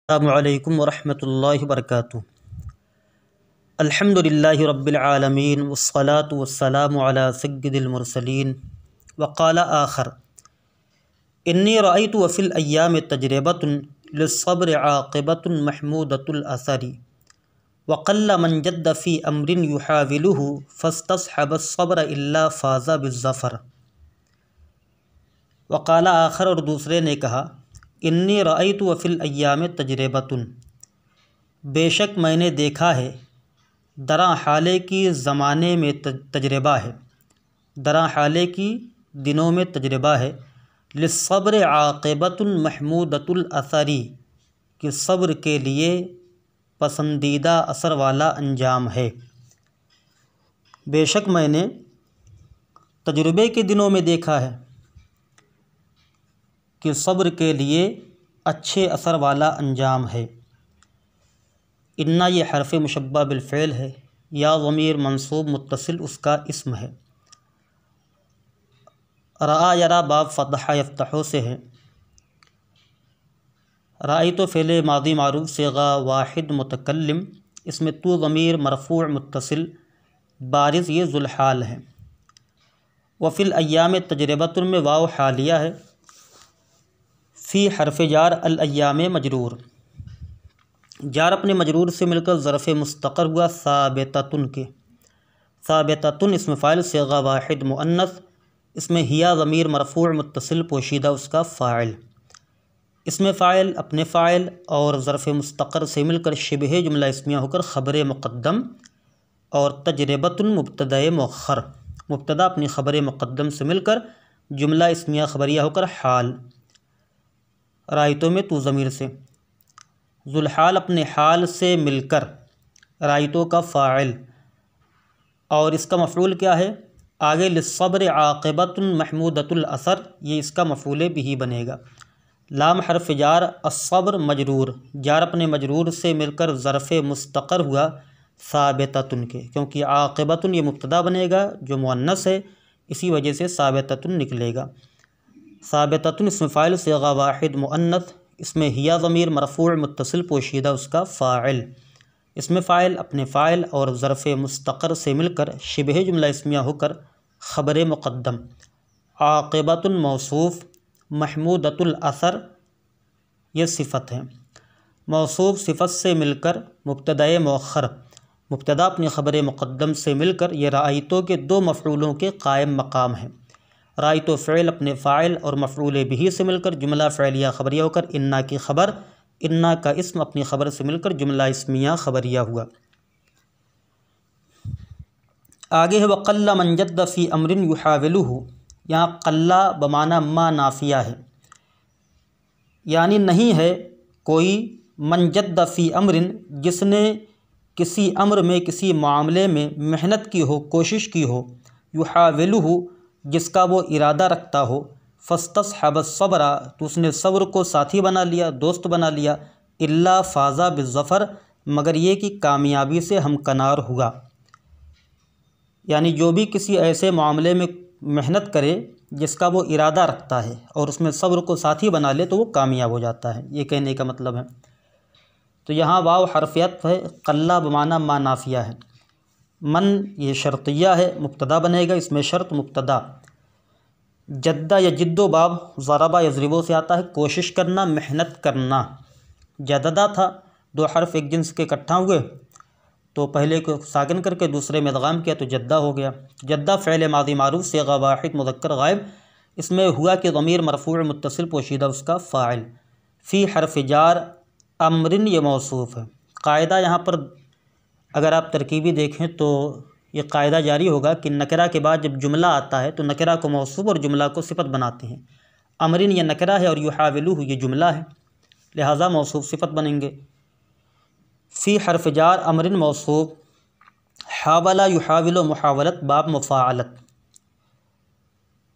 अस्सलामुअलैकुम वरहमतुल्लाहि वबरकातुहू। अल्हम्दुलिल्लाहि रब्बिल आलमीन वस्सलातु वस्सलामु अला सय्यिदिल मुरसलीन। वक़ाल आखर इन्नी रअयतु वफ़िल अय्यामि तजरिबतुन लिस्सब्रि आक़िबतुन महमूदतुल असरी वक़ल्ल मन जद्द फ़ी अम्रिन युहाविलुहु फ़स्तस्हबस्सब्र इल्ला फ़ाज़ बिज़्ज़फ़र। वक़ाल आखर, और दूसरे ने कहा, इन्नी रअयतु वफ़िल अय्यामि तजरिबतुन, बेशक मैंने देखा है, दरा हाले की ज़माने में तजर्बा है, दरा हाले की दिनों में तजर्बा है, लिस्सब्र आक़िबतुन महमूदतुल असरी, कि सब्र के लिए पसंदीदा असर वाला अंजाम है। बेशक मैंने तजुर्बे के दिनों में देखा है कि सब्र के लिए अच्छे असर वाला अंजाम है। इन्ना ये हरफ़ मुशब्बा बिलफ़ेल है, या ज़मीर मंसूब मुत्तसिल उसका इस्म है। रआ यरा बाब फ़तहा यफ़्तहु से है। राई तो फ़ेल मादी मारूफ़ सिगा वाहिद मुतकल्लिम, इसमें तू ज़मीर मरफ़ू मुत्तसिल बारिज़ ये ज़ुल्हाल है। वफ़िल अय्याम तजरिबतुन में वाव हालिया है। फ़ी हरफ़ जार अल अय्याम मजरूर, जार अपने मजरूर से मिलकर ज़रफ़ मुस्तक़र हुआ साबिततुन के। साबिततुन इसमें फ़ाइल सिगा वाहिद मुअन्नस, इसमें हिया ज़मीर मरफ़ू मुत्तसिल पोशीदा उसका फ़ाइल। इसमें फ़ाइल अपने फ़ाइल और ज़रफ़ मुस्तक़र से मिलकर शिबह जुमला इस्मिया होकर ख़बर मुक़द्दम, और तजरिबतुन मुब्तदा मुअख़्ख़र, मुब्तदा अपनी ख़बर मुक़द्दम से मिलकर जुमला इस्मिया ख़बरिया होकर हाल। रायतों में तू ज़मीर से, ज़ुल्हाल अपने हाल से मिलकर रायतों का फ़ाइल, और इसका मफ़ऊल क्या है आगे, लिस्सब्र आक़िबतुन महमूदतुल असर, ये इसका मफ़ऊल बिही बनेगा। लाम हरफ़ जार अस्सब्र मजरूर, जार अपने मजरूर से मिलकर ज़रफ़ मुस्तक़र हुआ साबिततुन के, क्योंकि आक़िबतुन ये मुब्तदा बनेगा जो मुअन्नस है, इसी वजह से साबिततुन निकलेगा। साबिततुन इसमें फ़ाइल सिगा वाहिद मुअन्नस, इसमें हिया ज़मीर मरफ़ू मुत्तसिल पोशीदा उसका फ़ाइल। इसमें फ़ाइल अपने फ़ाइल और ज़रफ़ मुस्तक़र से मिलकर शिबह जुमला इस्मिया होकर ख़बर मुक़द्दम। आक़िबतुन मौसूफ़, महमूदतुल असर ये सिफ़त है। मौसूफ़ सिफ़त से मिलकर मुब्तदा मुअख़्ख़र, मुब्तदा अपनी ख़बर मुक़द्दम से मिलकर ये रायतों के दो मफ़ऊलों के कायम मकाम है। रायतो फ़ेल अपने फ़ाइल और मफ़ऊल बिही से मिलकर जुमला फ़ेलिया ख़बरिया होकर इन्ना की ख़बर, इन्ना का इस्म अपनी ख़बर से मिलकर जुमला इस्मिया ख़बरिया हुआ। आगे है वक़ल्ल मन जद्द फ़ी अम्रिन युहाविलुहु, यहाँ क़ल्ला बमाना मा नाफिया है, यानी नहीं है कोई मन जद्द फ़ी अम्रिन, जिसने किसी अम्र में किसी मामले में मेहनत की हो, कोशिश की हो, युहाविलुहु जिसका वो इरादा रखता हो, फ़स्तस्हबस्सब्रा तो उसने सब्र को साथी बना लिया, दोस्त बना लिया, इल्ला फ़ाज़ा बिज़्ज़फ़र मगर ये कि कामयाबी से हमकनार हुआ। यानी जो भी किसी ऐसे मामले में मेहनत करे जिसका वो इरादा रखता है और उसमें सब्र को साथी बना ले तो वो कामयाब हो जाता है, ये कहने का मतलब है। तो यहाँ वाव हरफ़ियत है, क़ल्ला बमाना मा नाफिया है। मन ये शर्तिया है, मुब्तदा बनेगा, इसमें शर्त मुब्तदा। जद्दा या जिद्दो बाब ज़रबा यज़रिबो से आता है, कोशिश करना, मेहनत करना। जददा था, दो हर्फ एक जिन्स के इकट्ठा हुए तो पहले को साकिन करके दूसरे में इदगाम किया तो जद्दा हो गया। जद्दा फ़ेल मादी मारूफ़ सिगा वाहिद मुज़क्कर गायब, इसमें हुआ कि ज़मीर मरफ़ू मुत्तसिल पोशीदा उसका फ़ाइल। फ़ी हरफ़ जार अम्रिन ये मौसूफ़ है। कायदा यहाँ पर अगर आप तरकीबी देखें तो ये कायदा जारी होगा कि नकरा के बाद जब जुमला आता है तो नकरा को मौसूफ़ और जुमला को सिफ़त बनाते हैं। अमरिन ये नकरा है और युहाविलुहु ये जुमला है, लिहाजा मौसूफ़ सिफ़त बनेंगे। फ़ी हरफ़ जार अमरिन मौसूफ़, हावला युहाविलु मुहावलत बाब मुफ़ाअलत।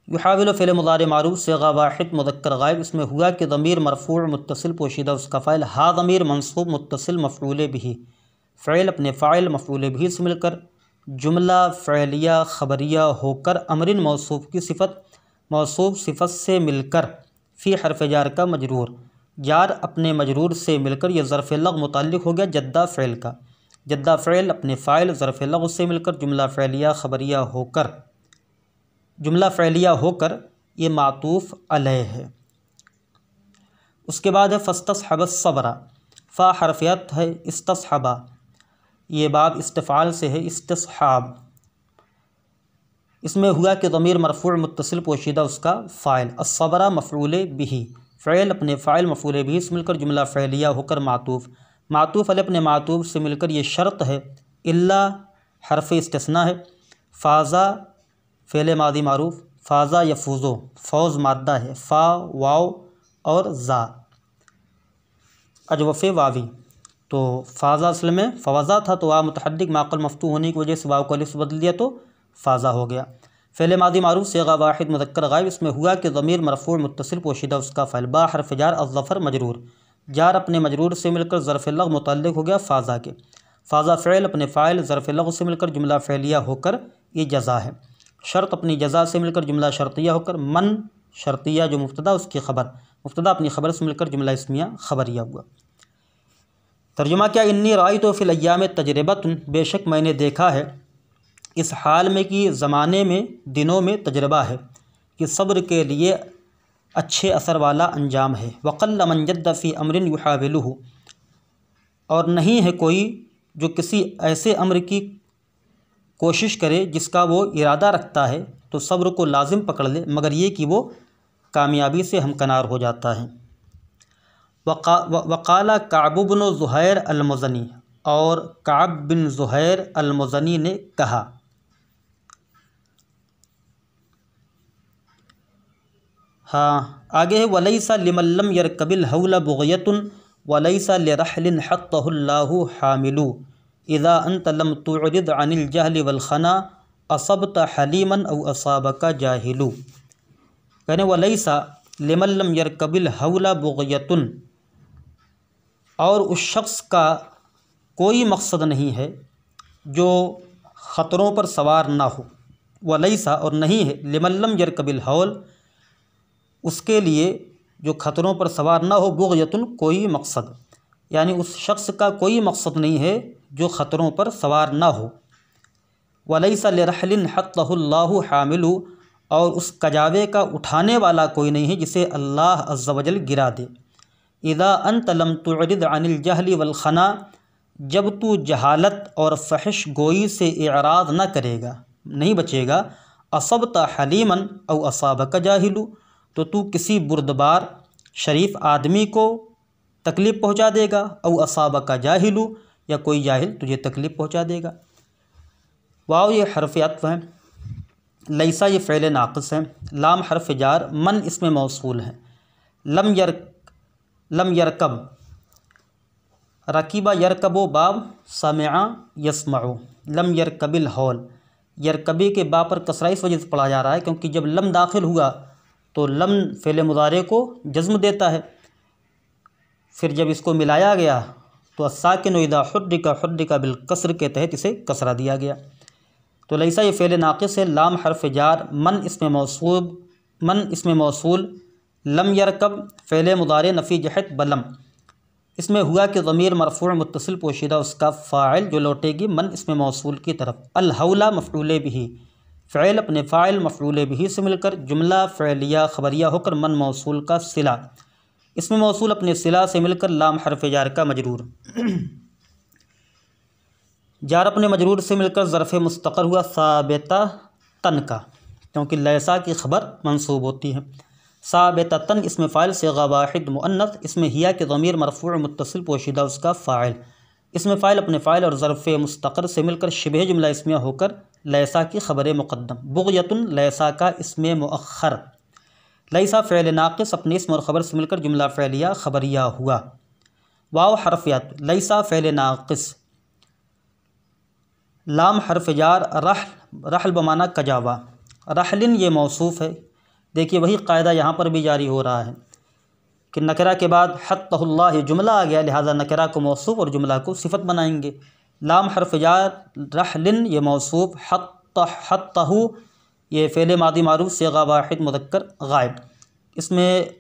युहाविलु फ़िल मुज़ारि मारूफ़ सिगा वाहिद मुज़क्कर गायब, इसमें हुआ कि ज़मीर मरफ़ू मुत्तसिल पोशीदा उसका फ़ाइल, हा ज़मीर मंसूब मुत्तसिल मफ़ऊल बिही, फ़ेल अपने फ़ाइल मफ़ऊल बिही से मिलकर जुमला फ़ेलिया ख़बरिया होकर अमरिन मौसूफ़ की सिफ़त, मौसूफ़ सिफ़त से मिलकर फ़ी हरफ़ जार का मजरूर, जार अपने मजरूर से मिलकर यह ज़र्फ़ लग़ मुताल्लिक़ हो गया जद्दा फ़ेल का। जद्दा फ़ेल अपने फ़ाइल ज़र्फ़ लग़ से मिलकर जुमला फ़ेलिया ख़बरिया होकर, जुमला फ़ेलिया होकर ये मातूफ़ अलैह है। उसके बाद है फ़स्तस्हब सब्रा। फ़ा हरफ़ियत है इस्तस्हबा, ये बाब इस्तिफ़ाल से है इस्तिस्हाब। इसमें हुआ कि ज़मीर मरफ़ूअ मुत्तसिल पोशीदा उसका फ़ाइल, अस्सब्रा मफ़ऊल बिही, फ़ेल अपने फ़ाइल मफ़ऊल बिही से मिलकर जुमला फ़ेलिया होकर मातूफ़, मातूफ़ अलैह अपने मातूफ़ से मिलकर ये शर्त है, इल्ला हरफ़ इस्तिस्ना है। फ़ाज़ा फ़ेल मादी मारूफ़, फ़ाज़ा यफ़ूज़ो फ़ौज़ माद्दा है, फ़ा वाव और ज़ा अजवफ़े वावी, तो फ़ाज़ा असल में फ़वज़ा था, तो वाव मुतहर्रिक माक़ल मफ़तूह होने की वजह से वाव को अलिफ से बदल दिया तो फ़ाज़ा हो गया। फ़ेल मादी मारूफ़ सिगा वाहिद मुज़क्कर गायब। इसमें हुआ कि ज़मीर मरफ़ूअ मुत्तसिल पोशीदा उसका फ़ाइल, बा हरफ़ जार अज़्ज़फ़र मजरूर, जार अपने मजरूर से मिलकर ज़र्फ़ लग़ मुतल्लिक़ हो गया फ़ाज़ा के। फ़ाज़ा फ़ेल अपने फ़ाइल ज़र्फ़ लग़ से मिलकर जुमला फ़ेलिया होकर ये जज़ा है। शर्त अपनी जज़ा से मिलकर जुमला शर्तिया होकर, मन शर्तिया जो मुब्तदा उसकी ख़बर, मुब्तदा अपनी ख़बर से मिलकर जुमला इस्मिया ख़बरिया हुआ। तर्जुमा क्या, इन्नी रायतु फ़िल अय्याम तजरिबतुन, बेशक मैंने देखा है इस हाल में कि ज़माने में, दिनों में तजर्बा है कि सब्र के लिए अच्छे असर वाला अंजाम है। वक़ल्ल मन जद्द फ़ी अम्रिन युहाविलुहु, और नहीं है कोई जो किसी ऐसे अम्र की कोशिश करे जिसका वो इरादा रखता है तो सब्र को लाजिम पकड़ ले, मगर ये कि वो कामयाबी से हमकनार हो जाता है। वक़ाला काब बिन ज़ुहैर अल-मुज़नी, और काब बिन ज़ुहैर अल-मुज़नी ने कहा, हाँ आगे है, वलैसा लिमल्लम यरकबिल हौला बुग़यतुन वलैसा लिरहलिन हत्तहुल्लाहु हामिलु इज़ा अंत लम तुअरिद अनिल जहल वल खना असबत हलीमन औ असाबका जाहिलु। कहने वलैसा लिमल्लम यरकबिल हौला बुग़यतुन, और उस शख्स का कोई मकसद नहीं है जो ख़तरों पर सवार ना हो। वलैसा और नहीं है, लिमल्लम यरकबिल हौल उसके लिए जो ख़तरों पर सवार ना हो, बुग़यतुन कोई मकसद, यानी उस शख्स का कोई मकसद नहीं है जो ख़तरों पर सवार ना हो। वलैसा लिरहलिन हत्तहुल्लाहु हामिलु, और उस कजावे का उठाने वाला कोई नहीं है जिसे अल्लाह अज़्ज़ा वजल गिरा दे। इज़ा अंत लम तुअरिद अनिल जहली वल खना, जब तू जहालत और फ़हिश गोई से इराद न करेगा, नहीं बचेगा, असबता हलीमन औ असाबका जाहिलु, तो तू किसी बुर्दबार शरीफ आदमी को तकलीफ़ पहुँचा देगा, औ असाबका जाहिलु, या कोई जाहिल तुझे तकलीफ़ पहुँचा देगा। वाव ये हरफ़ अत्फ़ है, लैसा ये फ़ेल नाक़िस है, लाम हरफ़ जार, मन इसमें मौसूल है, लम यरकब रकीबा यरकबो बाब समिआ यस्मउ, लम यरकबिल हौल, यरकबी के बा पर कसरा इस वजह से पढ़ा जा रहा है क्योंकि जब लम दाखिल हुआ तो लम फ़ेल मुज़ारे को जज़्म देता है, फिर जब इसको मिलाया गया तो साकिन इज़ा हुर्रिका बिल कसर के तहत इसे कसरा दिया गया। तो लैसा ये फ़ेल नाक़िस है, लाम हरफ़ जार, मन इसमें मौसूल, लम यरकब फ़ेल मुज़ारे नफ़ी जहत बलम। इसमें हुआ कि ज़मीर मरफ़ूअ मुत्तसिल पोशीदा उसका फ़ाइल जो लौटेगी मन इसमें मौसूल की तरफ। अल हौला मफ़ऊल बिही, फ़ेल अपने फ़ाइल मफ़ऊल बिही से मिलकर जुमला फ़ेलिया ख़बरिया होकर मन मौसूल का सिला, इसमें मौसूल अपने सिला से मिलकर लाम हरफ़ जार का मजरूर, जार अपने मजरूर से मिलकर ज़र्फ़ मुस्तक़र हुआ साबिता तन का, क्योंकि लैसा की ख़बर मंसूब होती है। साबिता तन इसमें फ़ाइल सिगा वाहिद मुअन्नस, इसमें हिया के ज़मीर मरफ़ूअ मुत्तसिल पोशीदा उसका फ़ाइल, इसमें फ़ाइल अपने फ़ाइल और ज़र्फ़ मुस्तक़र से मिलकर शिबह जुमला इसमिया होकर लैसा की ख़बर मुक़द्दम, बुग़यतुन लैसा का इसमें मुअख़्ख़र, लैसा फ़ेल नाक़िस अपने इसम और ख़बर से मिलकर जुमला फ़ेलिया ख़बरिया हुआ। वाव हरफ़ियत, लैसा फ़ेल नाक़िस, लाम हरफ़ जार, रहल बमाना कजावा, रहलिन ये मौसूफ़ है। देखिए वही क़ायदा यहाँ पर भी जारी हो रहा है कि नकरा के बाद हत्तहुल्लाह ये जुमला आ गया, लिहाजा नकरा को मौसूफ़ और जुमला को सिफ़त बनाएंगे। लाम हरफ़ जार, रहलिन ये मौसूफ़, हत्तहु ये फ़ेल मादी मारूफ़ सिगा वाहिद मुज़क्कर गायब। इसमें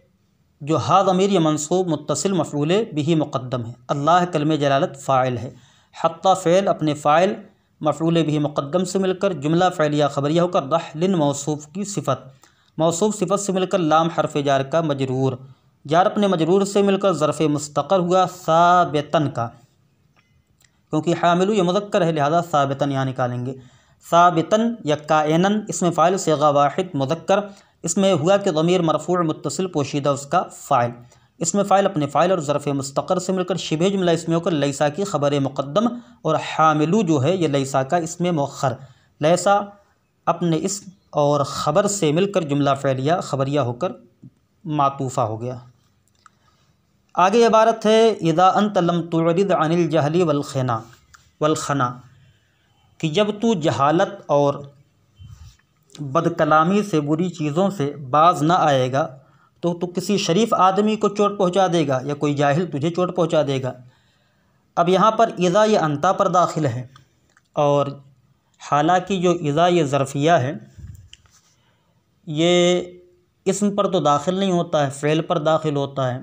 जो हा ज़मीर ये मंसूब मुत्तसिल मफ़ऊल बिही मुक़द्दम है। अल्लाह कलमे जलालत फ़ाइल है। हत्ता फ़ेल अपने फ़ाइल मफ़ऊल बिही मुक़द्दम से मिलकर जुमला फ़ेलिया ख़बरिया होकर रह मौसूफ़ की सिफ़त, मौसूफ़ सिफ़त से मिलकर लाम हर्फ़ जार का मजरूर, जार अपने मजरूर से मिलकर ज़र्फ़ मुस्तक़र हुआ साबितन का, क्योंकि हामिलु ये मुज़क्कर है लिहाजा साबितन यहाँ निकालेंगे। साबितन या कायनन इसमें फ़ाइल सिगा वाहिद मुज़क्कर, इसमें हुआ कि ज़मीर मरफ़ूअ मुत्तसिल पोशीदा उसका फ़ाइल, इसमें फ़ाइल अपने फ़ाइल और ज़र्फ़ मुस्तक़र से मिलकर शिबह जुमला इसमें होकर लैसा की ख़बर मुक़द्दम और हामिलु जो है ये लैसा का इसमें मुअख़्ख़र, लैसा अपने इस्म और ख़बर से मिलकर जुमला फ़ेलिया ख़बरिया होकर मातूफ़ा हो गया। आगे इबारत है इज़ा अंत लम तुरिद अनिल जहली वलखना, कि जब तू जहालत और बदकलामी से बुरी चीज़ों से बाज ना आएगा तो तू किसी शरीफ आदमी को चोट पहुंचा देगा या कोई जाहिल तुझे चोट पहुंचा देगा। अब यहाँ पर इज़ा ये अंता पर दाखिल है और हालांकि जो इज़ा ये ज़र्फ़िया है ये इस्म पर तो दाखिल नहीं होता है, फ़ेल पर दाखिल होता है।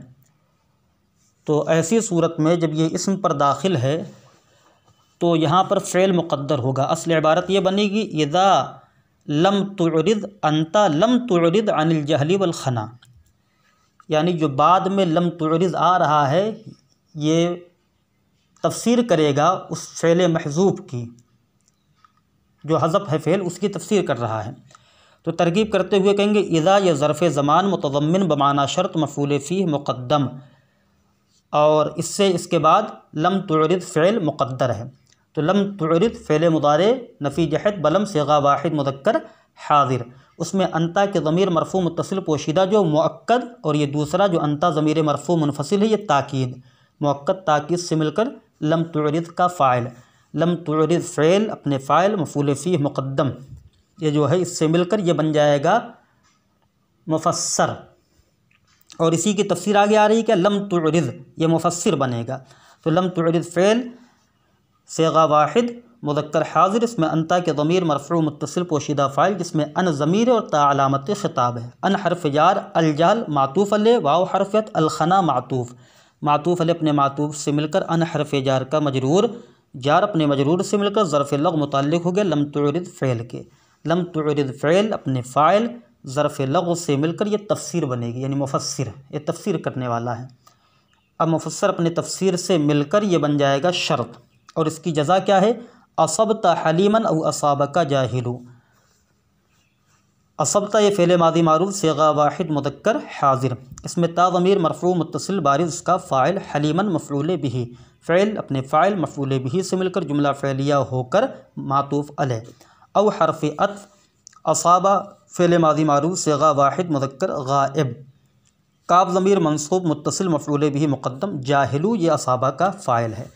तो ऐसी सूरत में जब ये इस्म पर दाखिल है तो यहाँ पर फ़ेल मुक़द्दर होगा। असल इबारत ये बनेगी इज़ा लम तुरिद अंता लम तुरिद अनिल जहली वल खना, यानी जो बाद में लम तुरिद आ रहा है ये तफसीर करेगा उस फ़ेल महज़ूफ़ की, जो हज़फ़ है फ़ेल उसकी तफसीर कर रहा है। तो तरकीब करते हुए कहेंगे इज़ा ये ज़र्फ़ ज़मान मुतज़म्मिन बमाना शर्त मफ़ऊल फ़ीह मुक़द्दम, और इससे इसके बाद लम तुरिद फ़ेल मुक़द्दर है। तो लम तुरिद फ़ेल मुदारे नफ़ी जहद बलम सिगा वाहिद मुज़क्कर हाज़िर, उसमें अंता के ज़मीर मरफ़ू मुत्तसिल पोशीदा जो मुअक्कद, और ये दूसरा जो अंता ज़मीर मरफ़ू मुनफ़सिल है ये ताकीद, मुअक्कद ताकीद से मिलकर लम तुरिद का फ़ाइल, लम तुरिद फ़ेल अपने फ़ाइल मफ़ऊल फ़ीह मुक़द्दम, ये जो है इससे मिलकर ये बन जाएगा मुफ़स्सर। और इसी की तफसीर आगे आ रही है कि लम तुरिद ये मुफ़स्सिर बनेगा। तो लम तुरिद फ़ेल सिगा वाहिद मुज़क्कर हाज़िर, इसमें अंता के ज़मीर मरफ़ू मुत्तसिल पोशीदा फ़ाइल जिसमें अन ज़मीर और ता अलामत ख़िताब है। अन हर्फ़ जार अल जहल मातूफ़ अलैह वाव हरफ़त अल खना मातूफ़, मातूफ़ अलैह अपने मातूफ़ से मिलकर अन हर्फ़ जार का मजरूर, जार अपने मजरूर से मिलकर ज़र्फ़ लग़ मुताल्लिक़ हो गया लम तुरिद फ़ेल के। लम तुरिद फ़ेल अपने फ़ाइल ज़र्फ़ लग़ से मिलकर ये तफसीर बनेगी, यानी मुफ़स्सिर, ये तफसीर करने वाला है। अब मुफ़स्सिर अपने तफसीर से मिलकर ये बन जाएगा शर्त, और इसकी जज़ा क्या है असबता हलीमन औ असाबका जाहिलु। असबता ये फ़ेल मादी मारूफ़ सिगा वाहिद मुज़क्कर हाज़िर, इसमें ता ज़मीर मरफ़ू मुत्तसिल बारिज़ उसका फ़ाइल, हलीमन मफ़ऊल बिही फ़ेल अपने फ़ाइल मफ़ऊल बिही से मिलकर जुमला फ़ेलिया होकर मातूफ़ अलैह, औ हर्फ़ अत्फ़ असाबा फ़ेल मादी मारूफ़ सिगा वाहिद मुज़क्कर गाइब, काब ज़मीर मंसूब मुत्तसिल मफ़ऊल बिही मुक़द्दम, जाहिलु ये असाबा का फ़ाइल है।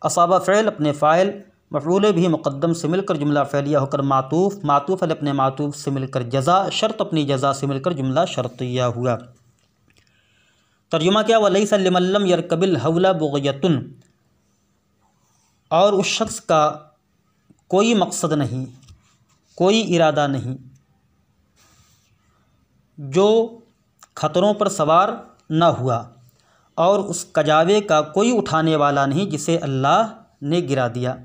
असाबा फ़ेल अपने फ़ाइल मफ़ऊल बिही मुक़द्दम से मिलकर जुमला फ़ेलिया होकर मातूफ़, मातूफ़ अलैह अपने मातूफ़ से मिलकर जज़ा, शर्त अपनी जज़ा से मिलकर जुमला शर्तिया हुआ। तर्जुमा क्या वलैसा लिमन लम यरकबिल हौला बुग़यतुन, और उस शख्स का कोई मकसद नहीं, कोई इरादा नहीं जो ख़तरों पर सवार न हुआ, और उस कजावे का कोई उठाने वाला नहीं जिसे अल्लाह ने गिरा दिया।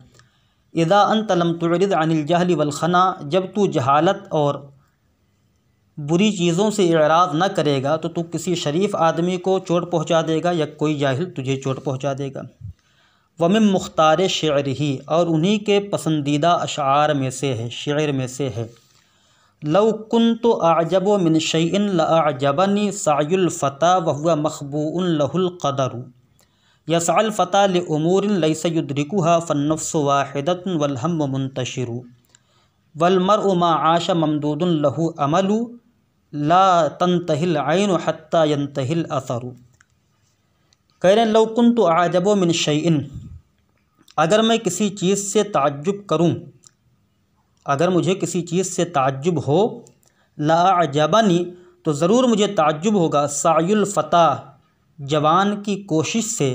इज़ा अंत लम तुरिद अनिल जहली वल खना, जब तू जहालत और बुरी चीज़ों से इराद न करेगा तो तू किसी शरीफ आदमी को चोट पहुँचा देगा या कोई जाहिल तुझे चोट पहुँचा देगा। वमिन मुख्तार शेर ही, और उन्हीं के पसंदीदा अशार में से है, शेर में से है। लव कुन्तु अअजबु मिन शैइन लअअजबनी सअयुल फ़ता वहुवा मख़बूउन लहुल क़दरु, यसअल फ़ता लिउमूरिन लैसा युद्रिकुहा फ़न्नफ्सु वाहिदतुन वल हम्मु मुंतशिरु वल मर्उ मा आशा ममदूदुन लहु अमलु ला तंतहिल ऐनु हत्ता यंतहिल असरु। कह रहे हैं लव कुन्तु अअजबु मिन शैइन, अगर मैं किसी चीज़ से ताज्जुब करूँ, अगर मुझे किसी चीज़ से ताज्जुब हो, लाअजबनी तो ज़रूर मुझे ताज्जुब होगा, सायुल फ़ता जवान की कोशिश से,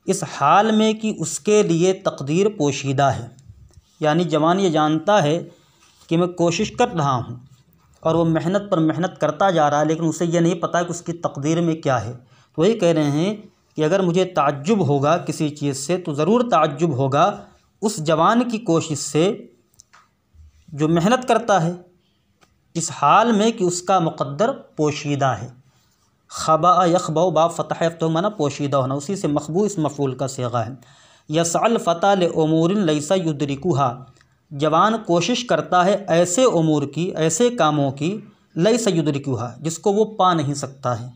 इस हाल में कि उसके लिए तकदीर पोशीदा है, यानी जवान ये जानता है कि मैं कोशिश कर रहा हूँ और वो मेहनत पर मेहनत करता जा रहा है, लेकिन उसे ये नहीं पता कि उसकी तकदीर में क्या है। तो वही कह रहे हैं कि अगर मुझे ताज्जुब होगा किसी चीज़ से तो ज़रूर ताज्जुब होगा उस जवान की कोशिश से जो मेहनत करता है इस हाल में कि उसका मुक़द्दर पोशीदा है। खबा यखबा बाब फ़तह तो माना पोशीदा होना, उसी से मखबू इस मफ़ूल का सीगा है। यसअल फ़ता ले उमूरिन लैसा युद्रिकुहा, जवान कोशिश करता है ऐसे उमूर की, ऐसे कामों की, लैसा युद्रिकुहा, जिसको वो पा नहीं सकता है।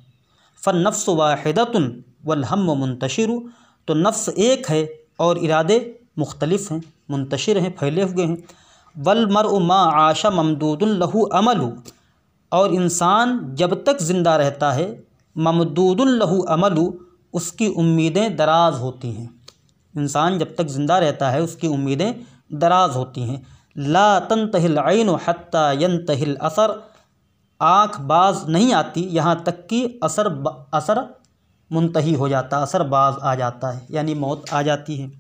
फ़न्नफ्स वाहिदतुन वल हम्म मुंतशिरु, तो नफ्स एक है और इरादे मुख्तलिफ़ हैं, मुंतशिर हैं, फैले हुए हैं। वल मरउ मा आशा ममदूदुन लहू अमलु, और इंसान जब तक ज़िंदा रहता है ममदूदुन लहू अमलु, उसकी उम्मीदें दराज होती हैं। इंसान जब तक ज़िंदा रहता है उसकी उम्मीदें दराज होती हैं। ला तंतहिल ऐन हत्ता यंतहिल असर, आँख बाज नहीं आती यहाँ तक कि असर मुंतही हो जाता, असर बाज आ जाता है, यानी मौत आ जाती है।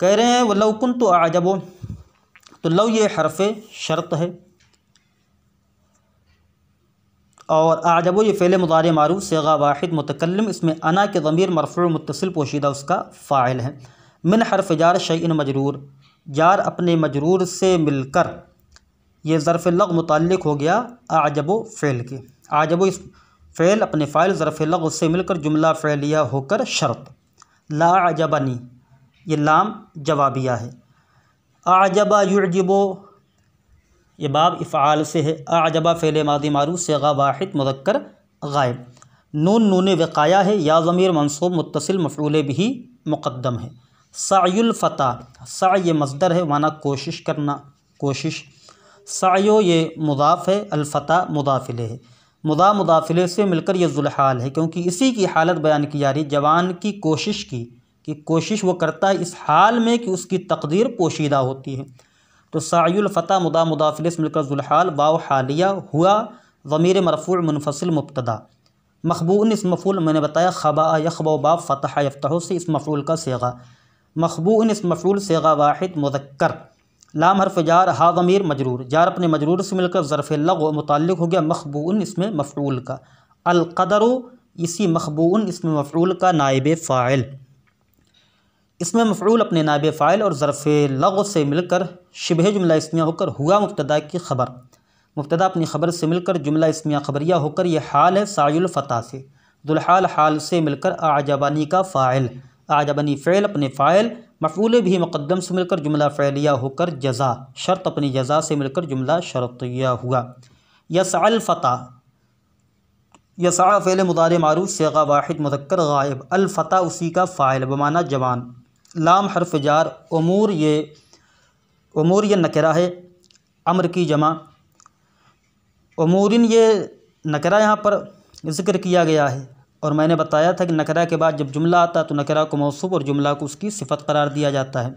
कह रहे हैं वलौ कुन्तु आजबो, तो लौ ये हरफ शर्त है और आजबो ये फ़ेल मुदारे मारूफ सिगा वाहिद मुतकल्लिम, इसमें अना के ज़मीर मरफ़ू मुत्तसिल पोशीदा उसका फ़ाइल है। मिन हरफ जार शैइन मजरूर, जार अपने मजरूर से मिलकर, ये ज़र्फ़ लग़ मुताल्लिक़ हो गया आजबो फ़ेल के। आजबो इस फ़ेल अपने फ़ाइल ज़र्फ़ लग़ से मिलकर जुमला फ़ेलिया होकर शर्त। ला अजबनी, ये लाम जवाबिया है। आजबा युअजिबो, ये बाब इफ़आल से है। आजबा फ़ेल मादी मारूफ सिगा वाहिद मुज़क्कर गायब। नून नून वक़ाया है, या ज़मीर मंसूब मुत्तसिल मफ़ऊल बिही मुक़द्दम है। सअयुल फ़ता, सअ ये मस्दर है, माना कोशिश करना, कोशिश। सअयो ये मुज़ाफ़ है, अल-फ़ता मुज़ाफ़ इलैह है। मुज़ाफ़ इलैह से मिलकर ये ज़ुल्हाल है, क्योंकि इसी की हालत बयान की जा रही, जवान की कोशिश की, कि कोशिश वो करता है इस हाल में कि उसकी तकदीर पोशीदा होती है। तो सायुल फ़ता मुज़ाफ़ इलैह से मिलकर ज़ुल्हाल, वाव हालिया, हुआ ज़मीर मरफ़ू मुनफ़सिल मुब्तदा, मखबून इस मफ़ूल मैंने बताया खबा यखबा बाब फ़तह यफ़्तहु से इस मफ़ूल का सेगा। मखबून इस मफ़ूल सेगा वाहिद मुज़क्कर। लाम हर्फ जार, हा ज़मीर मजरूर, जार अपने मजरूर से मिलकर ज़र्फ़ लग़ मुताल्लिक़ हो गया मखबून इसमें मफ़ऊल का। अल-क़दरु इसी मखबून इसमें मफ़ऊल का नाइब फ़ाइल, इसमें मफ़ऊल अपने नाइब फ़ाइल और ज़र्फ़ लग़ से मिलकर शिबह जुमला इस्मिया होकर हुआ मुब्तदा की ख़बर, मुब्तदा अपनी ख़बर से मिलकर जुमला इस्मिया ख़बरिया होकर यह हाल है सायुल फ़ता से। दुल्हाल हाल से मिलकर आजबानी का फ़ाइल, आजबनी फ़ेल अपने फ़ाइल, मफ़ऊल भी मुक़द्दम से मिलकर जुमला फ़ेलिया होकर जज़ा, शर्त अपनी जज़ा से मिलकर जुमला शर्तिया हुआ। यसअल फ़ता, यसअ फ़ेल मुदारे मारूफ सिगा वाहिद मुज़क्कर गायब, अल फ़ता उसी का फ़ाइल बमाना जवान। लाम हर्फ जार, उमूर ये नकरा है, अम्र की जमा। उमूरिन ये नकरा यहाँ पर ज़िक्र किया गया है, और मैंने बताया था कि नकरा के बाद जब जुमला आता है तो नकरा को मौसूफ़ और जुमला को उसकी सिफ़त करार दिया जाता है।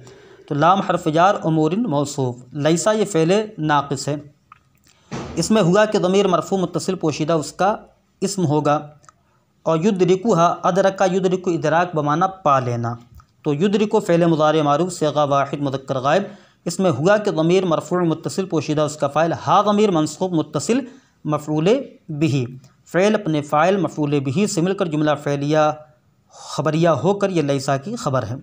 तो लाम हर्फ जार उमूरिन मौसूफ़। लैसा ये फ़ेल नाक़िस है, इसमें हुआ कि ज़मीर मरफ़ू मुत्तसिल पोशीदा उसका इस्म होगा। और युद्रिकुहा, अदरका युद्रिकु इदराक बमाना पा लेना, तो युद्रिकु फ़ेल मुज़ारे मारूफ सिगा वाहिद मुज़क्कर गायब, इसमें हुआ कि ज़मीर मरफ़ू मुत्तसिल पोशीदा उसका फ़ाइल, हा ज़मीर मंसूब मुत्तसिल मफ़ऊल बिही, फ़ेल अपने फ़ाइल मफ़ऊल बिही से मिलकर जुमला फ़ेलिया ख़बरिया होकर यह लैसा की ख़बर है।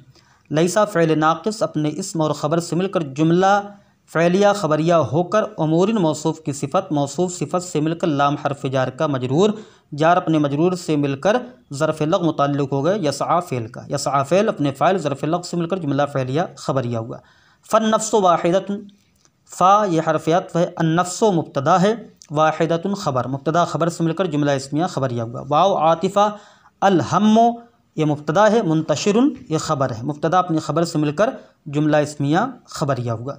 लैसा फ़ेल नाक़िस अपने इस्म और ख़बर से मिलकर जुमला फ़ेलिया ख़बरिया होकर उमूरिन मौसूफ़ की सिफ़त, मौसूफ़ सिफ़त से मिलकर लाम हर्फ जार का मजरूर, जार अपने मजरूर से मिलकर ज़र्फ़ लग़ मुताल्लिक़ हो गए यसआ फ़ेल का। यसआ फ़ेल अपने फ़ाइल ज़र्फ़ लग़ से मिलकर जुमला फ़ेलिया ख़बरिया हुआ। फ़न्नफ्सु वाहिदतुन, फ़ा ये हरफ़ियत है, अन्नफ्सु मुब्तदा है, वाहिदतुन ख़बर, मुब्तदा ख़बर से मिलकर जुमला इस्मिया ख़बरिया हुआ। वाव आतिफ़ा, अल हम्मु ये मुब्तदा है, मुंतशिरुन ये ख़बर है, मुब्तदा अपनी ख़बर से मिलकर जुमला इस्मिया ख़बरिया हुआ।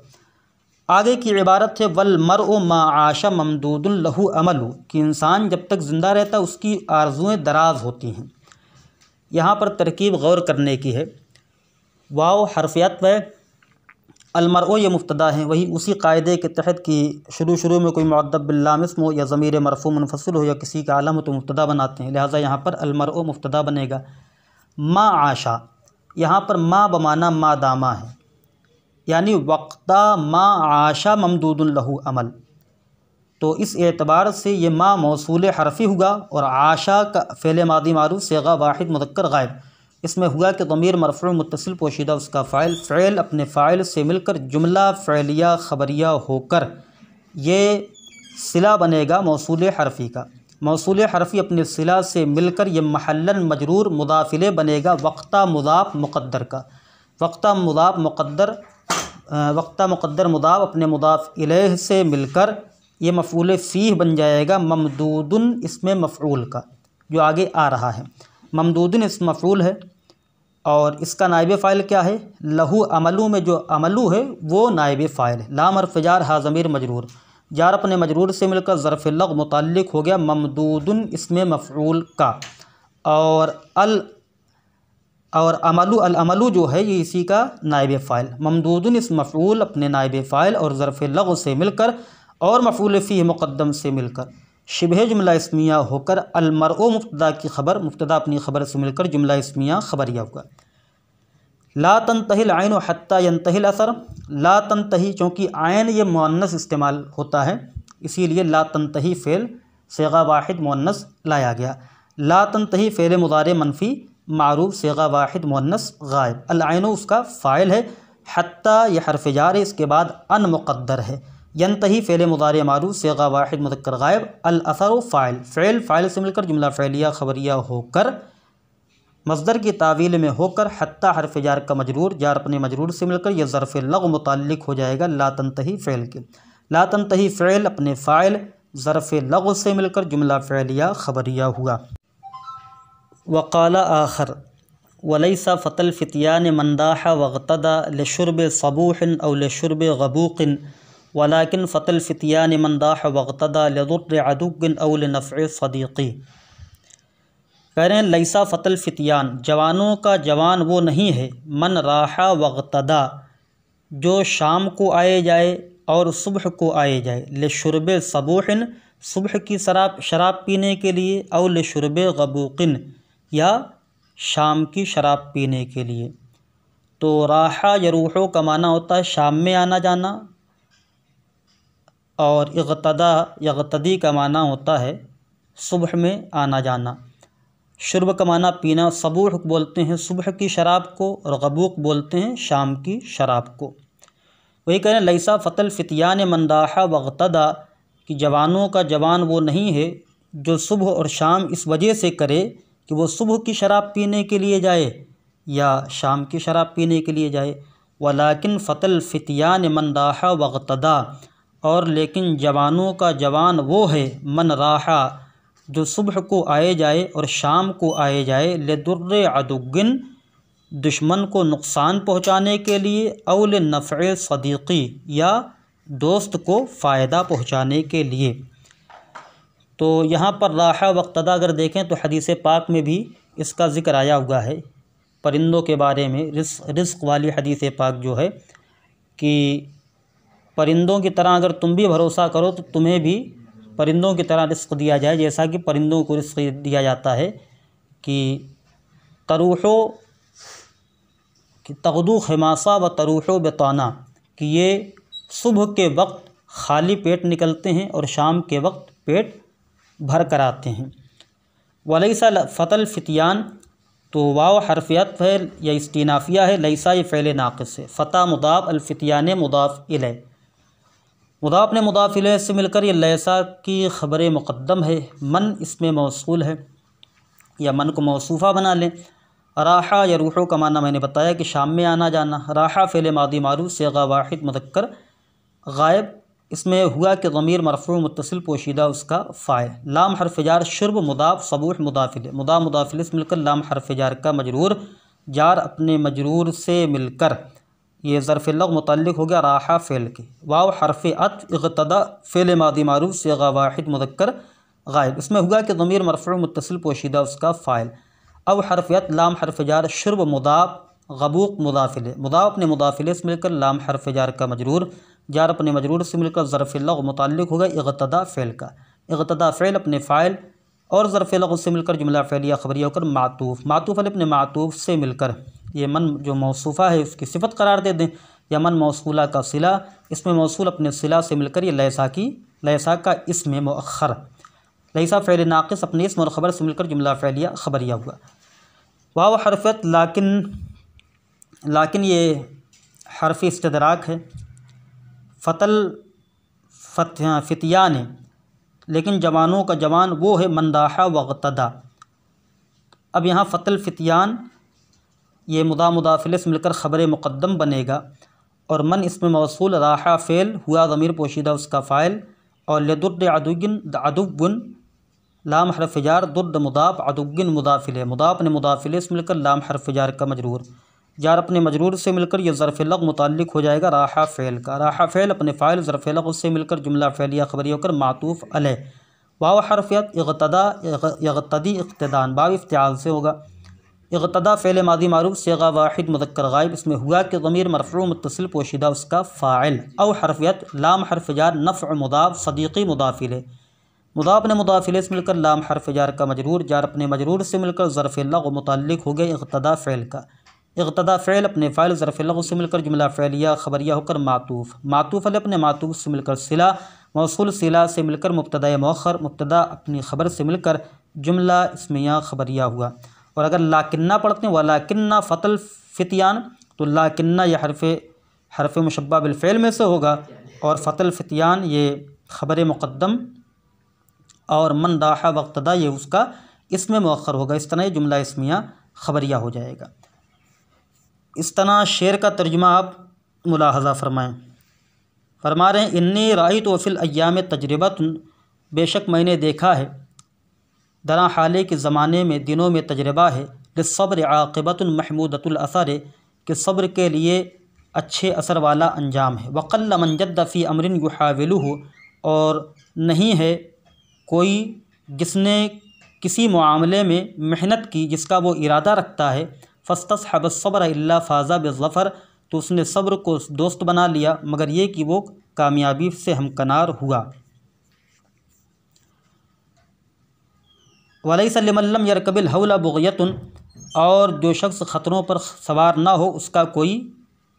आगे की इबारत है वल मरउ मा आशा ममदूदुन लहू अमलु, कि इंसान जब तक ज़िंदा रहता है उसकी आरज़ुएँ दराज होती हैं। यहाँ पर तरकीब गौर करने की है। वाव हरफ़ियत है, अलमरओ ये मुब्तदा है, वही उसी कायदे के तहत कि शुरू में कोई मुअद्दब बिल्लाम इस्म हो या ज़मीर मरफ़ू मुनफ़सिल हो या किसी का आलम हो तो मुब्तदा बनाते हैं, लिहाजा यहाँ पर अलमरओ मुब्तदा बनेगा। मा आशा, यहाँ पर मा बमाना मा दामा है, यानी वक्ता मा आशा ममदूदुन लहू अमल। तो इस एतबार से ये मा मौसूल हरफ़ी हुआ और आशा का फ़ेल मादी मारूफ़ सेगा वाहिद मुज़क्कर गायब। इसमें हुआ कि ज़मीर मरफ़ू मुत्तसिल पोशीदा उसका फ़ाइल, फ़ेल अपने फ़ाइल से मिलकर जुमला फ़ेलिया ख़बरिया होकर ये सिला बनेगा मौसूल हरफ़ी का। मौसूल हरफ़ी अपने सिला से मिलकर ये महल्लन मजरूर मुदाफ़िले बनेगा वक्ता मुदाफ़ मुक़द्दर का। वक्ता मुदाफ़ मुक़द्दर वक्ता मुक़द्दर मुदाफ़ अपने मुदाफ़ इलैह से मिलकर ये मफ़ऊल फ़ीह बन जाएगा ममदूदुन इसमें मफ़ऊल का, जो आगे आ रहा है। ममदूदुन इस मफ़ऊल है और इसका नाइब फ़ाइल क्या है? लहू अमलू में जो अमलू है वो नाइब फ़ाइल है। लाम हर्फ़ जार हा ज़मीर मजरूर, जार अपने मजरूर से मिलकर ज़र्फ़ लग़ मुताल्लिक़ हो गया ममदूदुन इसमें मफ़ऊल का। और अमलू अल अमलू जो है ये इसी का नाइब फ़ाइल। ममदूदुन इस मफ़ऊल अपने नाइब फ़ाइल और ज़र्फ़ लग़ से मिलकर और मफ़ऊल फ़ीह मुक़द्दम से मिलकर शिबह जुमला इस्मिया होकर अलमरओ मुब्तदा की ख़बर, मुब्तदा अपनी ख़बर से मिलकर जुमला इस्मिया ख़बरिया हुआ। ला तंतहिल आइन हत्ता यंतहिल असर। ला तंतही चूँकि आइन ये मुअन्नस इस्तेमाल होता है इसीलिए ला तंतही फ़ेल सेगा वाहिद मुअन्नस लाया गया। ला तंतही फ़ेल मुदारे मनफ़ी मारूफ़ सेगा वाहिद मुअन्नस गायब। अल आइन उसका फ़ाइल है, हत्ता ये हर्फ़ जार है, इसके बाद अन मुक़द्दर है। यंतही फ़ेल मुदारे मारूफ़ सेगा वाहिद मुज़क्कर गायब। अल असर फ़ाइल, फ़ेल फ़ाइल से मिलकर जुमला फ़ेलिया ख़बरिया होकर मज़दर की तावील में होकर हत्ता हर्फ़ जार का मजरूर, जार अपने मजरूर से मिलकर यह ज़र्फ़ लग़ मुताल्लिक़ हो जाएगा ला तंतही फ़ेल के। ला तंतही फ़ेल अपने फ़ाइल ज़र्फ़ लग़ से मिलकर जुमला फ़ेलिया ख़बरिया हुआ। वक़ाला आखर वलैसा फ़तल फ़ित्यान मंदाहा वग़तदा लिशुर्ब सबूहिन औ लिशुर्ब गबूक़िन वलाकिन फ़तल फ़ित्यान मंदाहा वग़तदा लिदुर्र अदुव्विन औ लिनफ़अ सदीक़ी। कह रहे हैं लैसा फ़तल फ़ित्यान, जवानों का जवान वो नहीं है, मन राहा वग़तदा जो शाम को आए जाए और सुबह को आए जाए, लिशुर्ब सबूहिन सुबह की शराब पीने के लिए, औ लिशुर्ब गबूक़िन या शाम की शराब पीने के लिए। तो राहा यरूहो का माना होता है शाम में आना जाना और इग़तदा यग़तदी का माना होता है सुबह में आना जाना। शुर्ब का माना पीना, सबूह बोलते हैं सुबह की शराब को और गबूक बोलते हैं शाम की शराब को। वही कह रहे हैं लैसा फ़तल फ़ित्यान मंदाहा वग़तदा कि जवानों का जवान वो नहीं है जो सुबह और शाम इस वजह से करे कि वो सुबह की शराब पीने के लिए जाए या शाम की शराब पीने के लिए जाए। वलाकिन फ़तल फ़ित्यान मंदाहा वग़तदा और लेकिन जवानों का जवान वो है मन राहा जो सुबह को आए जाए और शाम को आए जाए, लिदुर्र अदुव्विन दुश्मन को नुकसान पहुँचाने के लिए, औ लिनफ़अ सदीक़ी या दोस्त को फ़ायदा पहुँचाने के लिए। तो यहाँ पर राहा वक़्तदा अगर देखें तो हदीस पाक में भी इसका ज़िक्र आया हुआ है परिंदों के बारे में। रिज़्क़ वाली हदीस पाक जो है कि परिंदों की तरह अगर तुम भी भरोसा करो तो तुम्हें भी परिंदों की तरह रिज़्क़ दिया जाए, जैसा कि परिंदों को रिज़्क़ दिया जाता है कि तरूहो कि तग़दू खिमासा व तरूहो बिताना, कि ये सुबह के वक्त खाली पेट निकलते हैं और शाम के वक्त पेट भर कर आते हैं। वलैसा फ़तल फ़ित्यान तो वाव हर्फ़ अत्फ़ है या इस्तिनाफ़िया है, लैसा ये फ़ेल नाक़िस है। फ़ता मुदाफ़ अल फ़ित्यान मुदाफ़ इलैह, मुदाफ़ ने मुदाफ़ इलैह से मिलकर ये लैसा की ख़बर मुक़द्दम है। मन इसमें मौसूल है या मन को मौसूफ़ा बना लें। राहा या रूहो का माना मैंने बताया कि शाम में आना जाना। राहा फ़ेल मादी मारूफ़ सेगा वाहिद मुज़क्कर गायब, इसमें हुआ कि ज़मीर मरफ़ू मुत्तसिल पोशीदा उसका फ़ाइल। लाम हर्फ़ जार शुर्ब मुदाफ़ सबूह मुदाफ़िल, मुदाफ़िल से मिलकर लाम हर्फ़ जार का मजरूर, जार अपने मजरूर से मिलकर ये ज़र्फ़ लग़ मुताल्लिक़ हो गया राहा फ़ेल के। वाव हर्फ़ अत्फ़ इग़तदा फ़ेल मादी मारूफ़ सेगा वाहिद मुज़क्कर गायब, इसमें हुआ कि ज़मीर मरफ़ू मुत्तसिल पोशीदा उसका फ़ाइल। अब हर्फ़ अत्फ़ लाम हर्फ़ जार शुर्ब मुदाफ़ गबूक मुदाफ़िल, मुदाफ़ अपने मुदाफ़िल से मिलकर लाम हर्फ़ जार का मजरूर, जार अपने मजरूर से मिलकर ज़र्फ़ लग़ मुताल्लिक़ होगा इग़तदा फ़ेल का। इग़तदा फ़ेल अपने फ़ाइल और ज़र्फ़ लग़ से मिलकर जुमला फ़ेलिया ख़बरिया होकर मातूफ़, मातूफ़ अपने मातूफ़ से मिलकर ये मन जो मौसूफ़ा है उसकी सिफ़त करार दे दें, यमन मौसूला का सिला, इसमें मौसूल अपने सिला से मिलकर ये लैसा का इसम मुअख्खर, लैसा फ़ेल नाक़िस अपने इसम और ख़बर से मिलकर जुमला फ़ेलिया ख़बरिया हुआ। वाव हरफ़त लाकिन ये हरफ़ इस्तदराक है। फ़तियान है, लेकिन जवानों का जवान वो है मंदाहा वक़्तदा। अब यहाँ फ़तल फ़ितियान ये मुदाफ़िले से मिलकर ख़बर मुक़द्दम बनेगा और मन इसमें मौसूल, राहा फ़ेल, हुआ ज़मीर पोशीदा उसका फ़ाइल, और लदुर्द अदुव्वुन लाम हरफ़ जार, दुर्द मुदाफ़, अदुव्वुन मुदाफ़िले, मुदाफ़ ने मुदाफ़िले से मिलकर लाम हरफ़ जार का मजरूर, जार अपने मजरूर से मिलकर यह ज़र्फ़ लग़ मुताल्लिक़ हो जाएगा राहा फ़ेल का। राहा फ़ेल अपने फ़ाइल ज़र्फ़ लग़ उससे मिलकर जुमला फ़ेलिया ख़बरिया होकर मातूफ़ अलैह। वाव हरफ़ियत इग़्तदा यग़्तदी इक़्तिदान, बाब इफ़्तिआल से होगा। इग़्तदा फ़ेल मादी मारूफ़ सिगा वाहिद मुज़क्कर गायब, इसमें हुआ कि ज़मीर मरफ़ू मुत्तसिल पोशीदा उसका फ़ाइल। औ हरफ़ियत लाम हरफ़ जार नफ़्अ मुदाफ़ सदीक़ी मुदाफ़िले, मुदाफ़ ने मुदाफ़िले से मिलकर लाम हरफ़ जार का मजरूर, जार अपने मजरूर से मिलकर ज़र्फ़ लग़ मुताल्लिक़ हो गए इग़्तदा फ़ेल का। इग़्तदा फ़ेल अपने फ़ाइल ज़र्फ़ लग़ से मिलकर जुमला फ़ेलिया ख़बरिया होकर मातूफ़, मातूफ़ अलैह अपने मातूफ़ से मिलकर सिला, मौसूल सिला से मिलकर मुब्तदा मुअख्खर, मुब्तदा अपनी ख़बर से मिलकर जुमला इस्मिया ख़बरिया हुआ। और अगर लाकिन्ना पढ़ते हैं वलाकिन्ना फ़तल फ़ितियान, तो लाकिन्ना यह हरफ़ मुशब्बा बिल फ़ेल में से होगा और फ़तल फ़ितियान ये ख़बर मुक़द्दम और मन दाहा वक़्तदा ये उसका इसमें मुअख्खर होगा। इस तरह जुमला इस्मिया ख़बरिया हो जाएगा। इस तरह शेर का तर्जुमा आप मुलाहज़ा फ़रमाएँ। फरमा रहे हैं इन्नी राइत व फ़िल अय्याम तजरिबतुन, बेशक मैंने देखा है दरा हाले के ज़माने में दिनों में तजर्बा है, लिस्सब्र आक़िबतुन महमूदतुल असर, कि सब्र के लिए अच्छे असर वाला अंजाम है। वक़ल्ल मन जद्द फ़ी अमरिन युहाविलुहु, और नहीं है कोई जिसने किसी मामले में मेहनत की जिसका वो इरादा रखता है। फ़स्तस्हब सब्र इल्ला फ़ाज़ा बिज़फ़र, तो उसने सब्र को दोस्त बना लिया मगर ये कि वो कामयाबी से हमकनार हुआ। वलैसा लिमन लम यरकबिल हौला बुग़यतुन, और जो शख्स ख़तरों पर सवार ना हो उसका कोई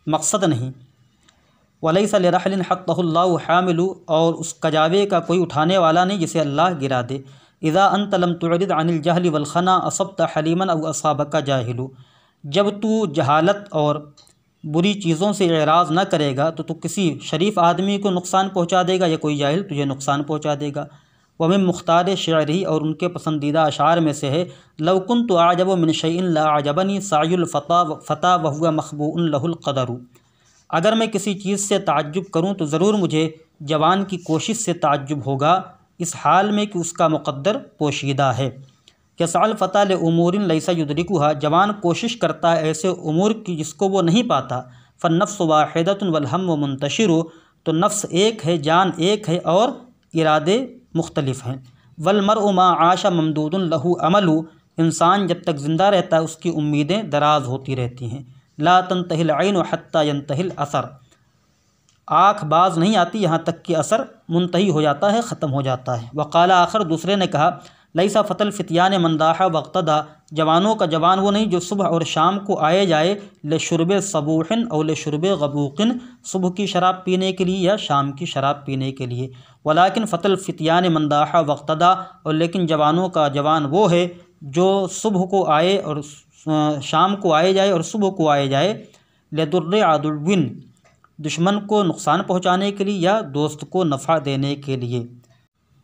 मकसद नहीं। वलैसा लिरहलिन हत्तहुल्लाहु हामिलु, और उस कजावे का कोई उठाने वाला नहीं जिसे अल्लाह गिरा दे। इज़ा अंत लम तुअरिद अनिल जहली वल खना असब्त हलीमन अव असाबका जाहिलु, जब तू जहालत और बुरी चीज़ों से एराज़ न करेगा तो तू किसी शरीफ आदमी को नुकसान पहुँचा देगा या कोई जाहिल तुझे नुकसान पहुँचा देगा। वमिन मुख्तार शेरी, और उनके पसंदीदा अशार में से है लव कुन्तु आजब मिन शैइन ला आजबनी सायुल फ़ता वहुवा मखबूउन लहुल क़दरु, अगर मैं किसी चीज़ से ताज्जुब करूँ तो ज़रूर मुझे जवान की कोशिश से ताज्जुब होगा, इस हाल में कि उसका मुक़द्दर पोशीदा है। यसाल फ़ता ले उमूरिन लैसा युदरिकुहा, जवान कोशिश करता है ऐसे उमूर की जिसको वो नहीं पाता। फ़न्नफ्स वाहिदतुन वल हम्मु मुंतशिरु, तो नफ्स एक है, जान एक है और इरादे मुख्तलिफ़ हैं। वल मरउ मा आशा ममदूदुन लहू अमलु, इंसान जब तक ज़िंदा रहता है उसकी उम्मीदें दराज होती रहती हैं। ला तंतहिल ऐन हत्ता यंतहिल असर, आँख बाज नहीं आती यहाँ तक कि असर मुंतही हो जाता है, ख़त्म हो जाता है। वक़ाला आखर, दूसरे ने कहा लैसा फ़तल फ़ितियान मंदाहा वक़्तदा, जवानों का जवान वो नहीं जो सुबह और शाम को आए जाए, ले शुरब सबूहिन और ले शुरब गबूकिन, सुबह की शराब पीने के लिए या शाम की शराब पीने के लिए। वलाकिन फ़तल फ़ितियान मंदाहा वक़्तदा, और लेकिन जवानों का जवान वो है जो सुबह को आए और शाम को आए जाए और सुबह को आए जाए। लदुर्र अदुव्विन, दुश्मन को नुकसान पहुँचाने के लिए या दोस्त को नफ़ा देने के लिए।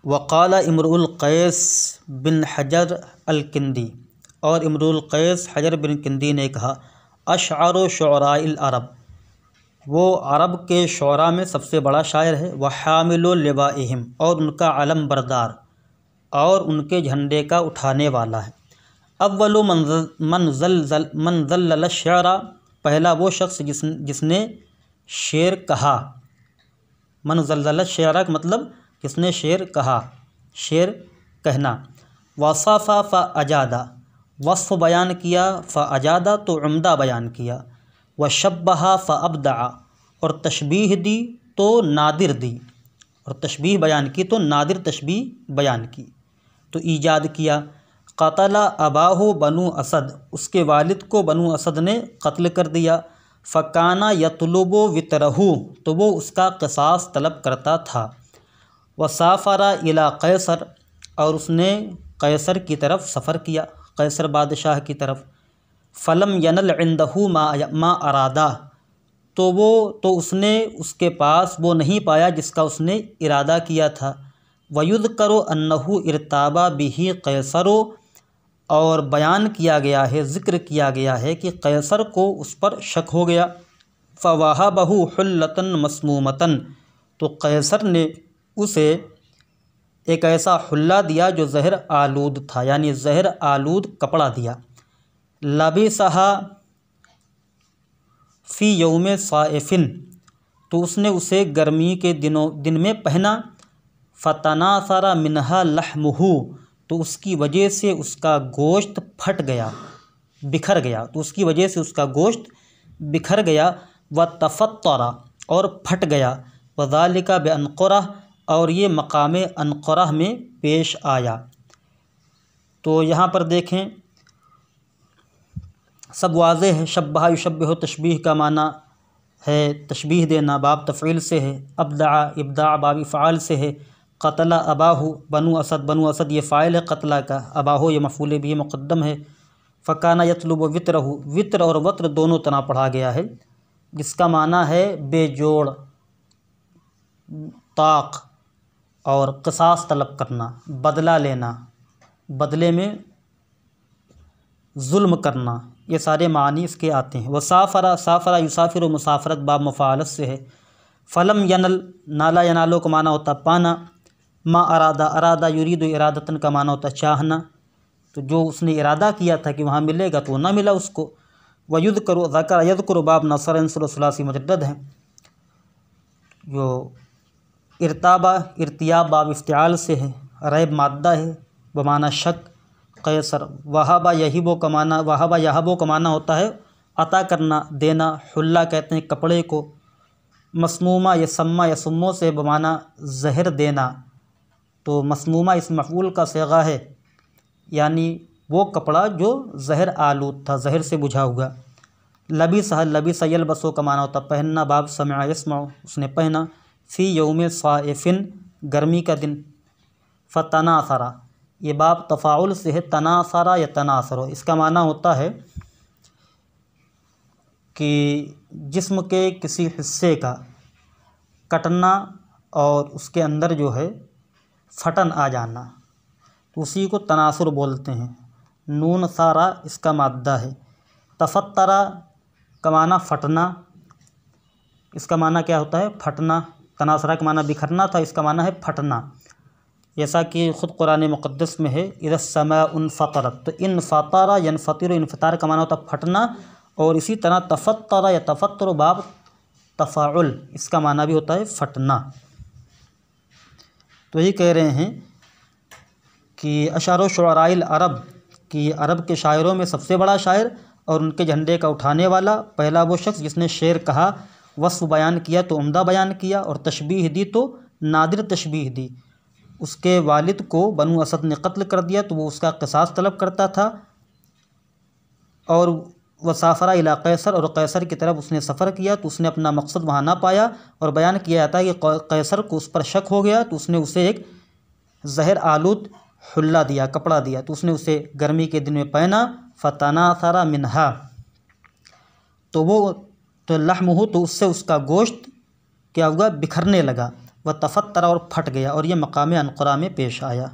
वक़ाला इमरुल क़ैस बिन हजर अल किंदी, और इमरुल क़ैस हजर बिन किंदी ने कहा अशअरु शुअराइल अरब, वो अरब के शुअरा में सबसे बड़ा शायर है। व हामिलु लिवाइहिम, और उनका अलम बरदार और उनके झंडे का उठाने वाला है। अव्वलु मन ज़ल्लल शेरा, पहला वो शख्स जिसने शेर कहा। मन ज़ल्लल शेरा का मतलब किसने शेर कहा, शेर कहना। वसाफ़ा फ़ अजादा, वस्फ़ बयान किया, फ़ अजादा तो उम्दा बयान किया। व शब्बहा फ़ अब्दा, और तशबीह दी तो नादिर दी, और तशबीह बयान की तो नादिर तशबीह बयान की, तो ईजाद किया। क़तला अबाहु बनु असद, उसके वालिद को बनु असद ने कत्ल कर दिया। फ़काना यतलुबु वितरहु, तो वो उसका क़िसास तलब करता था। वसाफ़रा इला कैसर, और उसने कैसर की तरफ सफ़र किया, कैसर बादशाह की तरफ। फ़लम यनल इंदहु मा अरादा, तो उसने उसके पास वो नहीं पाया जिसका उसने इरादा किया था। वयुज़करु अन्नहु इरताबा बिही कैसरो, और बयान किया गया है, ज़िक्र किया गया है कि कैसर को उस पर शक हो गया। फ़वाहबहु हुल्लतन मस्मूमतन, तो कैसर ने उसे एक ऐसा हुल्ला दिया जो ज़हर आलूद था, यानी ज़हर आलूद कपड़ा दिया। लबिसहा फ़ी यौम साइफ़िन, तो उसने उसे गर्मी के दिन में पहना। फ़तनासरा मिनहा लहमुहु, तो उसकी वजह से उसका गोश्त फट गया, बिखर गया, तो उसकी वजह से उसका गोश्त बिखर गया। व तफ़त्तरा, और फट गया। वज़ालिका बिअनक़ुरह, और ये मकाम अनक़ुरह में पेश आया। तो यहाँ पर देखें सब वाज़ेह है। शब्बह युशब्बिहु तशबीह का माना है तशबीह देना, बाब तफ़ईल से है। अब्दा इब्दा बाब फ़ाल से है। क़तला अबाहु, बनु असद ये फ़ाइल है क़तला का, अबाहु ये मफ़ूल भी मुक़द्दम है। फ़काना यतलुबु वित्रहु, वित्र और वत्र दोनों तना पढ़ा गया है, जिसका माना है बेजोड़, ताक़, और क़िसास तलब करना, बदला लेना, बदले में जुल्म करना, ये सारे मानी इसके आते हैं। वसाफ़रा, साफ़रा युसाफ़िर मुसाफ़रत बाब मफ़ालत से है। फ़लम यनल, नाला यनालो का माना होता पाना। मा अरादा, अरादा युरीदु इरादतन का माना होता चाहना, तो जो उसने इरादा किया था कि वहाँ मिलेगा तो ना मिला उसको। वयुज़करु ज़कर यज़कुरु बाब नसर सुलासी मुजद्दद है। जो इरताबा, इर्तियाब बाब इफ्तिआल से है। रैब माद्दा है बमाना शक। कैसर वहाबा यहिबो का माना, वहाबा यहाबो का माना होता है अता करना, देना। हुल्ला कहते हैं कपड़े को। मसमूमा यसम्मा यसुम्मो से बमाना जहर देना, तो मसमूमा इस मफ़ऊल का सिगा है, यानी वो कपड़ा जो जहर आलूद था, जहर से बुझा हुआ। लबिस यलबसो का माना होता पहनना, बाब समिअ यस्मअ, उसने पहना। फ़ी यौम साइफ़िन, गर्मी का दिन। फ़तनासरा, ये बाब तफ़ाउल से है, तनासरा या तनासरो, इसका माना होता है कि जिस्म के किसी हिस्से का कटना और उसके अंदर जो है फटन आ जाना, तो उसी को तनासुर बोलते हैं। नून सारा इसका माद्दा है। तफ़त्तरा का माना फटना, इसका माना क्या होता है फटना। तनासरा का माना बिखरना था, इसका माना है फटना, जैसा कि ख़ुद कुरान मुक़द्दस में है इज़्ज़माउ फ़तरत, तो इन फ़तरा यनफ़तिरु, इन्फ़ितार का माना होता फटना। और इसी तरह तफ़त्तरा या तफ़त्तुर बाब तफ़ाउल, इसका माना भी होता है फटना। तो यही कह रहे हैं कि अशअरु शुअराइल अरब, कि अरब के शायरों में सबसे बड़ा शायर और उनके झंडे का उठाने वाला पहला वो शख्स जिसने शेर कहा, वस्फ़ बयान किया तो उम्दा बयान किया, और तशबीह दी तो नादिर तशबीह दी। उसके वालिद को बनु असद ने कत्ल कर दिया तो वो उसका क़िसास तलब करता था। और वसाफ़रा इला कैसर, और कैसर की तरफ उसने सफ़र किया तो उसने अपना मकसद वहाँ ना पाया। और बयान किया जाता है कि कैसर को उस पर शक हो गया तो उसने उसे एक जहर आलूद हुल्ला दिया, कपड़ा दिया, तो उसने उसे गर्मी के दिन में पहना। फ़तनासरा मिनहा, तो वो तो लहमुहु, तो उससे उसका गोश्त क्या हुआ बिखरने लगा। वह तफ़त्तरा, और फट गया, और ये मकाम अनक़ुरा में पेश आया।